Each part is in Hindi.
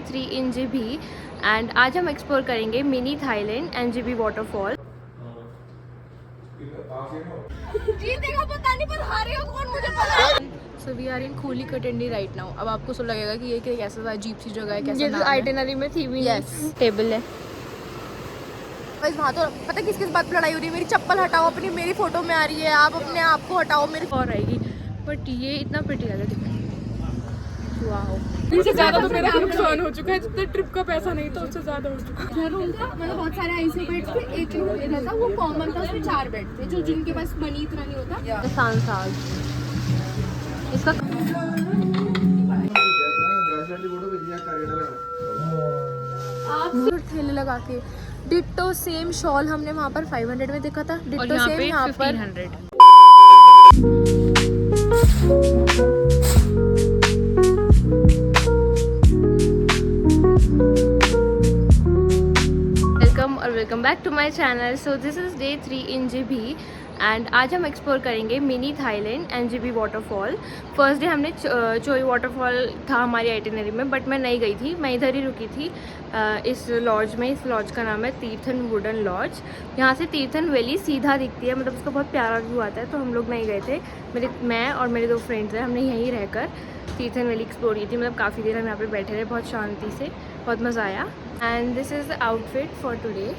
3 in GB एंड आज हम एक्सप्लोर करेंगे मिनी थाईलैंड NGB वाटरफॉल। जीतेगा पता नहीं पर हारेगा कौन मुझे पता। So we are in Khuli Katandi right now। अब आपको सब लगेगा कि ये कैसा अजीब सी जगह है, कैसा नाम है। आइटिनरी में थी भी। यस टेबल है बस वहाँ तो पता किस किस बात पर लड़ाई हो रही है। मेरी चप्पल हटाओ अपनी, मेरी फोटो में आ रही है, आप अपने आप को हटाओ मेरी और आएगी। बट ये इतना प्रिटी लग रहा है। इससे ज्यादा तो मेरा नुकसान हो चुका है, जितना ट्रिप का पैसा नहीं था उससे ज्यादा हो चुका है। मतलब बहुत सारे आईसीयू बेड थे, एक रूम लेना था वो कॉमन था, उसमें 4 बेड थे जो जिनके पास मनी इतना नहीं होता। सांसाज इसका आप थैले लगा के डिट्टो सेम शॉल हमने वहाँ पर 500 में देखा था, डिट्टो सेम यहाँ पर 1500। Welcome back to my channel. So this is day 3 in GB and आज हम एक्सप्लोर करेंगे mini Thailand NGB waterfall. First day हमने चोई वाटरफॉल था हमारी आइटिनरी में, बट मैं नहीं गई थी, मैं इधर ही रुकी थी इस लॉज में। इस लॉज का नाम है तीर्थन वुडन लॉज। यहाँ से तीर्थन वैली सीधा दिखती है, मतलब उसका बहुत प्यारा व्यू आता है। तो हम लोग नहीं गए थे, मैं और मेरे 2 फ्रेंड्स हैं, हमने यहीं रहकर तीर्थन वैली एक्सप्लोर की थी। मतलब काफ़ी देर हम यहाँ पे बैठे रहे, बहुत शांति से, बहुत मज़ा आया। And this is the outfit for today.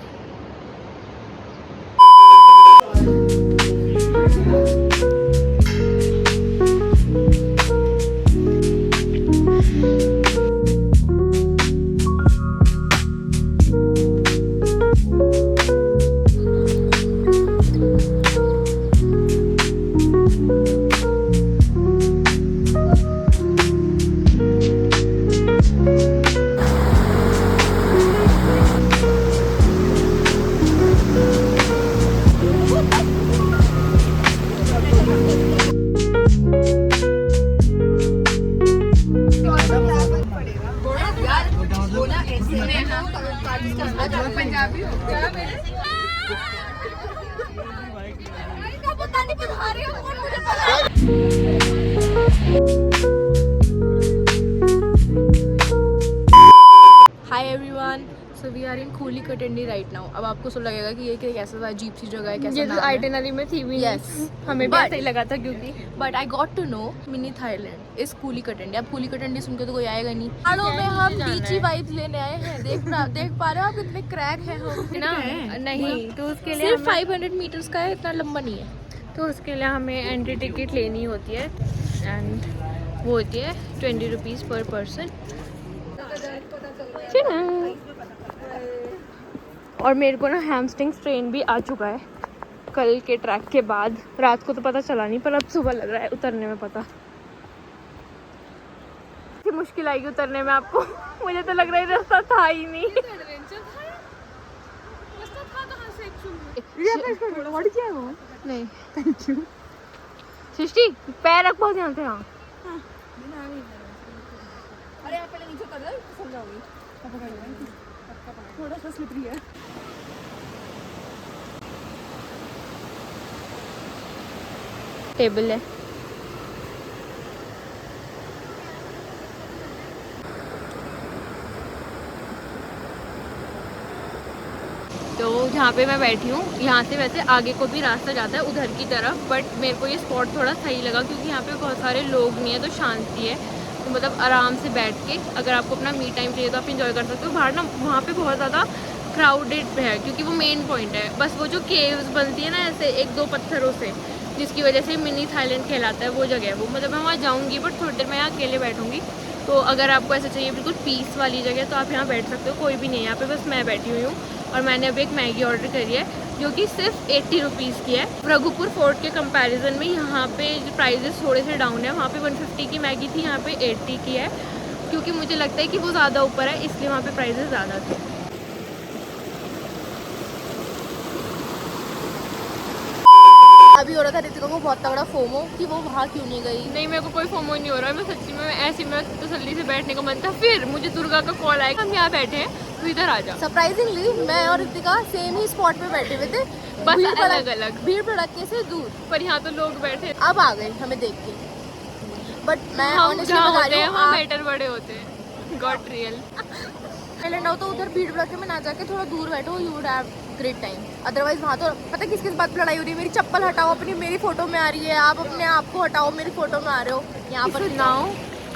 Hi everyone, so we are in Khuli Katandi right now. अब आपको सब लगेगा कि ये कैसा अजीब सी जगह है, कैसा नाम है। आइटिनरी में थी भी। यस हमें भी ऐसा ही लगा था, क्योंकि but I got to know mini Thailand is Khuli Katandi. अब खूली कटंडी सुन के तो कोई आएगा नहीं। पहाड़ों में हम बीची वाइब्स लेने आए हैं। देख पा रहे हो आप कितने क्रैक हैं हम ना। नहीं तो उसके लिए सिर्फ 500 मीटर्स का है, इतना लंबा नहीं है। तो उसके लिए हमें एंट्री टिकट लेनी होती है एंड वो होती है 20 रुपीज़ पर पर्सन। और मेरे को ना हैमस्ट्रिंग स्ट्रेन भी आ चुका है कल के ट्रैक के बाद। रात को तो पता चला नहीं, पर अब सुबह लग रहा है उतरने में पता। इतनी मुश्किल आएगी उतरने में आपको। मुझे तो लग रहा है रास्ता था ही नहीं। नहीं थैंक यू। सृष्टि पैर रख, बहुत ध्यान से। हाँ अरे आप पहले नीचे कर दो, समझाओगी। थोड़ा सा स्लिपरी है। टेबल है। तो जहाँ पे मैं बैठी हूँ, यहाँ से वैसे आगे को भी रास्ता जाता है उधर की तरफ, बट मेरे को ये स्पॉट थोड़ा सही लगा क्योंकि यहाँ पे बहुत सारे लोग नहीं है, तो शांति है। तो मतलब आराम से बैठ के अगर आपको अपना मी टाइम चाहिए तो आप इंजॉय कर सकते हो। बाहर ना वहाँ पे बहुत ज़्यादा क्राउडेड है क्योंकि वो मेन पॉइंट है। बस वो जो केव्स बनती है ना ऐसे 1-2 पत्थरों से, जिसकी वजह से मिनी थाईलैंड कहलाता है, वो जगह है वो। मतलब मैं वहाँ जाऊँगी बट थोड़ी देर मैं यहाँ अकेले बैठूँगी। तो अगर आपको ऐसा चाहिए बिल्कुल पीस वाली जगह तो आप यहाँ बैठ सकते हो, कोई भी नहीं है यहाँ पे, बस मैं बैठी हुई हूँ। और मैंने अभी एक मैगी ऑर्डर करी है जो कि सिर्फ 80 रुपीज़ की है। रघुपुर फोर्ट के कंपैरिजन में यहाँ पे प्राइजेस थोड़े से डाउन है। वहाँ पे 150 की मैगी थी, यहाँ पे 80 की है, क्योंकि मुझे लगता है कि वो ज़्यादा ऊपर है, इसलिए वहाँ पे प्राइजेस ज़्यादा थे। अभी हो रहा था रितिका को बहुत तगड़ा फोमो कि वो वहाँ क्यों नहीं गई। नहीं मेरे को कोई फोमो नहीं हो रहा है, मैं सच्ची में ऐसी में तसल्ली से बैठने का मन था। फिर मुझे दुर्गा का कॉल आया, हम यहाँ बैठे हैं तो इधर आ जा। सरप्राइजिंगली मैं और रितिका सेम ही स्पॉट पे बैठे हुए थे, बस अलग अलग भीड़ भड़के से दूर, पर यहाँ तो लोग बैठे। अब आ गए हमें देख के, बट मैं ऑनेस्टली बता रही हूँ, मैटर बड़े होते हैं। Got real. थाईलैंड आओ तो उधर भीड़ भड़के में ना जाके थोड़ा दूर बैठो, you would have great time. Otherwise वहाँ तो पता है किस बात पर लड़ाई हो रही है, मेरी चप्पल हटाओ अपनी, मेरी फोटो में आ रही है, आप अपने आप को हटाओ, मेरी फोटो में आ रहे हो यहाँ पर। Now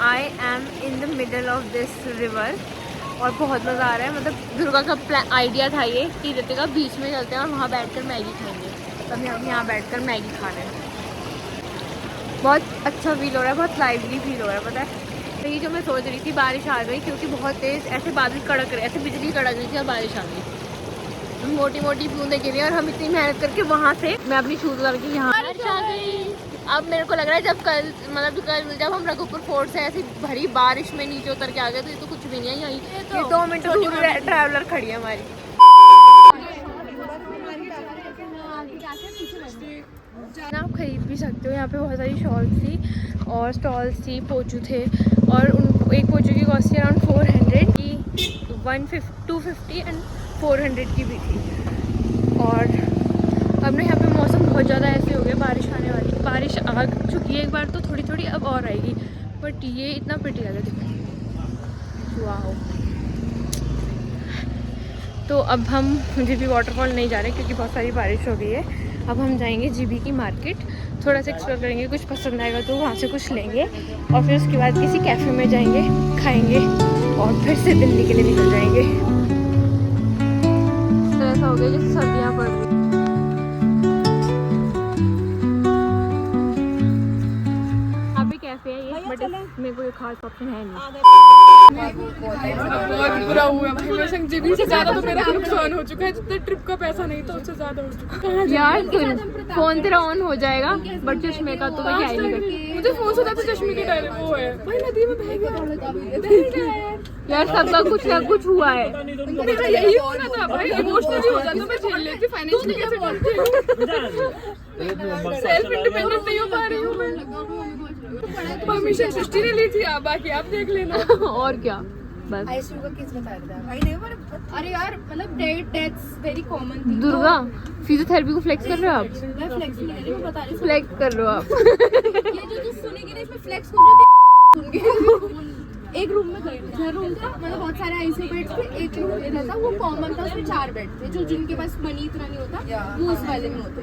I am in the middle of this river और बहुत मज़ा आ रहा है। मतलब दुर्गा का आइडिया था ये कि रितिका बीच में चलते हैं और वहाँ बैठकर मैगी खाएंगे, तब हम यहाँ बैठकर मैगी खा रहे हैं। बहुत अच्छा फील हो रहा है, बहुत लाइवली फील हो रहा है। पता है तो ये जो मैं सोच रही थी बारिश आ गई, क्योंकि बहुत तेज़ ऐसे बादल कड़क रहे, ऐसे बिजली कड़क रही थी और बारिश आ गई, मोटी मोटी बूंदें गिरी और हम इतनी मेहनत करके वहाँ से मैं अपनी शूज़ उतार के यहाँ बारिश आ गई। अब मेरे को लग रहा है जब कल जब हम रघुपुर फोर्ट से ऐसी भरी बारिश में नीचे उतर के आ गए तो ये तो कुछ भी नहीं है। यहीं ये 2 मिनट दूर ट्रैवलर खड़ी है हमारी। आप खरीद भी सकते हो, यहाँ पे बहुत सारी शॉल्स थी और स्टॉल्स थी, पोचू थे और उन एक पोचू की कॉस्ट थी अराउंड 400 की, 250 एंड 400 की भी थी। और अब ना यहाँ पे मौसम बहुत ज़्यादा ऐसे हो गया, बारिश आने वाली, बारिश आ चुकी है एक बार तो थोड़ी थोड़ी अब और आएगी, बट ये इतना प्रिटी लगा देखो, वाह। तो अब हम जीबी वाटरफॉल नहीं जा रहे क्योंकि बहुत सारी बारिश हो गई है। अब हम जाएंगे जीबी की मार्केट, थोड़ा सा एक्सप्लोर करेंगे, कुछ पसंद आएगा तो वहाँ से कुछ लेंगे और फिर उसके बाद किसी कैफ़े में जाएंगे, खाएंगे और फिर से दिल्ली के लिए निकल जाएंगे। तो ऐसा हो गया जैसे सर्दियाँ पड़ रही। कैफे है ये, बट मेरे को खास ऑप्शन है नहीं। बहुत बुरा हुआ भाई, मेरे संग जीबी से ज्यादा तो मेरा नुकसान हो चुका है, जितना ट्रिप का पैसा नहीं था उससे ज्यादा हो चुका है। यार फोन तेरा ऑन हो जाएगा बट चश्मे का तो मैं क्या ही नहीं करती। मुझे फोन से ज्यादा चश्मे के डायरेक्ट वो है भाई, नदी में बह गया यार, सबका कुछ ना कुछ हुआ है। मेरा यही होना था भाई, इमोशनली हो जाता मैं झेल लेती, फाइनेंशियली कैसे करती हूँ, सेल्फ इंडिपेंडेंट नहीं हो पा रही हूँ मैं। परमिशन सृष्टि ने ली थी, आप बाकी आप देख लेना। और क्या बस। आईसीयू का केस बता रहा था। अरे यार मतलब डेथ्स वेरी कॉमन थी। दुर्गा फिजियोथेरेपी को फ्लेक्स कर रहे हो आप? मैं फ्लेक्स नहीं कर रही, मैं बता रही हूँ। फ्लेक्स कर रहे हो आप? ये जो तू सुनेगी ना इसमें फ्लेक्स कुछ नहीं सुन के। एक रूम में गई थी, रूम था मतलब बहुत सारे आईसीयू बेड्स थे, एक रूम में था वो कॉमन था, उसमें 4 बेड थे, जो जिनके पास मनी इतना नहीं होता वो उस वाले में होते।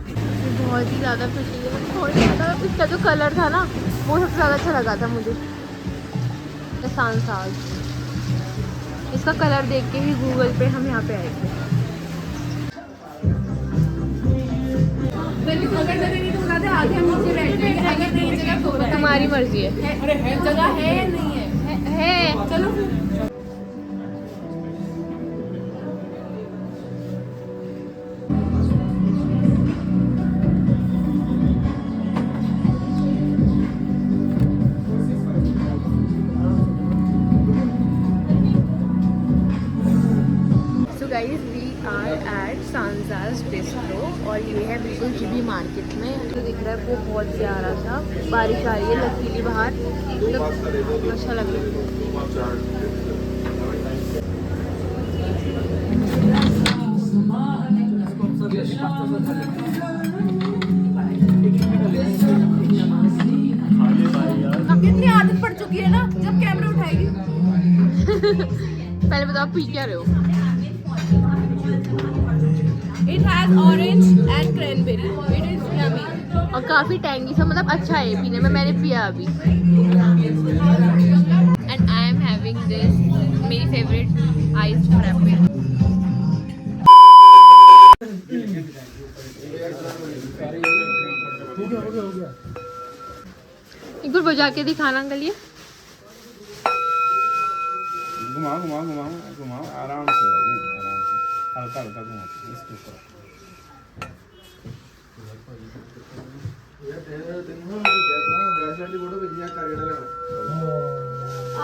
बहुत ही ज़्यादा खुशी है, थोड़ी ज़्यादा। इसका जो कलर था ना वो सबसे ज़्यादा अच्छा लगा था मुझे, सांसाज। इसका कलर देख के ही गूगल पे हम यहाँ पे आए थे। अगर जगह नहीं तो बता दे, आगे हम नीचे बैठ जाएंगे, अगर नहीं जगह तो बता। तुम्हारी मर्जी है। जगह है या नहीं है? चलो गाइस वी आर एट सांसाज बिस्ट्रो और ये है बिल्कुल जीबी मार्केट में। जो दिख रहा है वो बहुत प्यारा सा, बारिश आ रही है लकीली बाहर, मतलब अच्छा लग रहा है। अब इतनी आदत पड़ चुकी है ना, जब कैमरा उठाएगी। पहले बताओ पी क्या रहे हो? It has orange and cranberry. It is yummy. और काफ़ी टैंगी सा, मतलब अच्छा है पीने में, मैंने पिया अभी। And I am having this, मेरी फेवरेट आइस्ड फ्रैपे। एक बार बजा के दिखाना अंकल ये। घुमाओ घुमाओ घुमाओ घुमाओ, आराम से भाई, आराम से, हल्का हल्का घुमाओ इसके ऊपर।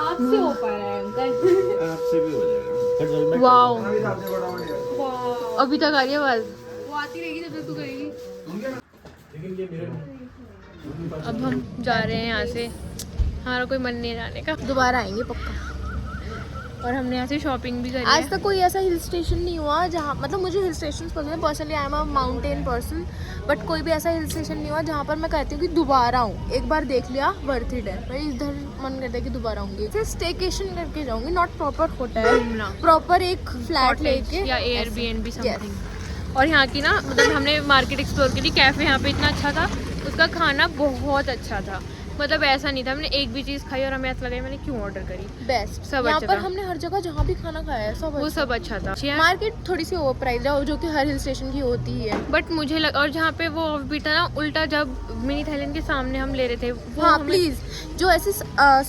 आपसे हो पा रहा है अंकल। आपसे भी हो जाएगा। वाओ, अभी तक आ रही है आवाज़। वो आती रहेगी जब तक तू करेगी। अब हम जा रहे हैं यहाँ से, हमारा कोई मन नहीं जाने का, दोबारा आएंगे पक्का। और हमने यहाँ से शॉपिंग भी करी आज है। तक कोई ऐसा हिल स्टेशन नहीं हुआ जहाँ, मतलब मुझे हिल स्टेशन पसंद है personally, I am a mountain person, but कोई भी ऐसा हिल स्टेशन नहीं हुआ जहाँ पर मैं कहती हूँ कि दोबारा आऊँ। एक बार देख लिया, वर्थ इट है। मैं इधर मन करता है कि दोबारा आऊँगी, फिर स्टेकेशन करके जाऊँगी, नॉट प्रॉपर होटल, घूमना। प्रॉपर एक फ्लैट Cottage लेके या ऐसे। Airbnb Yes. समथिंग। और यहाँ की ना मतलब हमने मार्केट एक्सप्लोर की थी, कैफ़े यहाँ पे इतना अच्छा था, उसका खाना बहुत अच्छा था, मतलब ऐसा नहीं था हमने एक भी चीज़ खाई और हमें ऐसा लगा मैंने क्यों ऑर्डर करी। बेस्ट। सब यहाँ अच्छा पर था। हमने हर जगह जहाँ भी खाना खाया है सब वो सब अच्छा था। मार्केट थोड़ी सी ओवर प्राइस है, जो कि हर हिल स्टेशन की होती ही है। बट मुझे लगा, और जहाँ पे वो ऑफ भी था ना, उल्टा जब मिनी थाईलैंड के सामने हम ले रहे थे वो हाँ हमें- प्लीज, जो ऐसे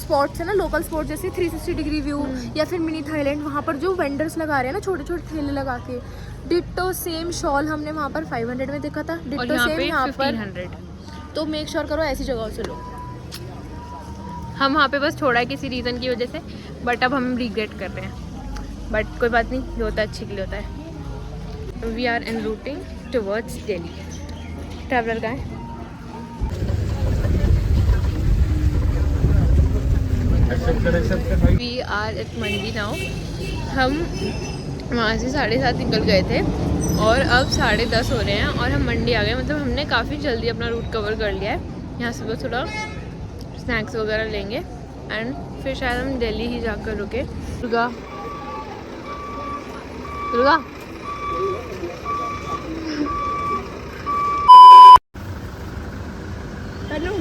स्पॉट्स है ना, लोकल स्पॉट जैसे 360 डिग्री व्यू या फिर मिनी थाईलैंड, वहाँ पर जो वेंडर्स लगा रहे हैं ना छोटे छोटे ठेले लगा के, डिट्टो सेम शॉल हमने वहाँ पर 500 में देखा था, और डिट्टो यहाँ सेम पे यहाँ पर। 1500। तो मेक श्योर करो ऐसी जगहों से लो। हम वहाँ पे बस छोड़ा है किसी रीज़न की वजह से, बट अब हम रिग्रेट कर रहे हैं, बट कोई बात नहीं, जो होता है अच्छे के लिए होता है। We are en routing towards Delhi. Traveller का है। We are at Mandi now. हम वहाँ से 7:30 निकल गए थे और अब 10:30 हो रहे हैं और हम मंडी आ गए, मतलब हमने काफ़ी जल्दी अपना रूट कवर कर लिया है। यहाँ से बस थोड़ा स्नैक्स वगैरह लेंगे एंड फिर शायद हम दिल्ली ही जाकर रुके। दुर्गा दुर्गा हेलो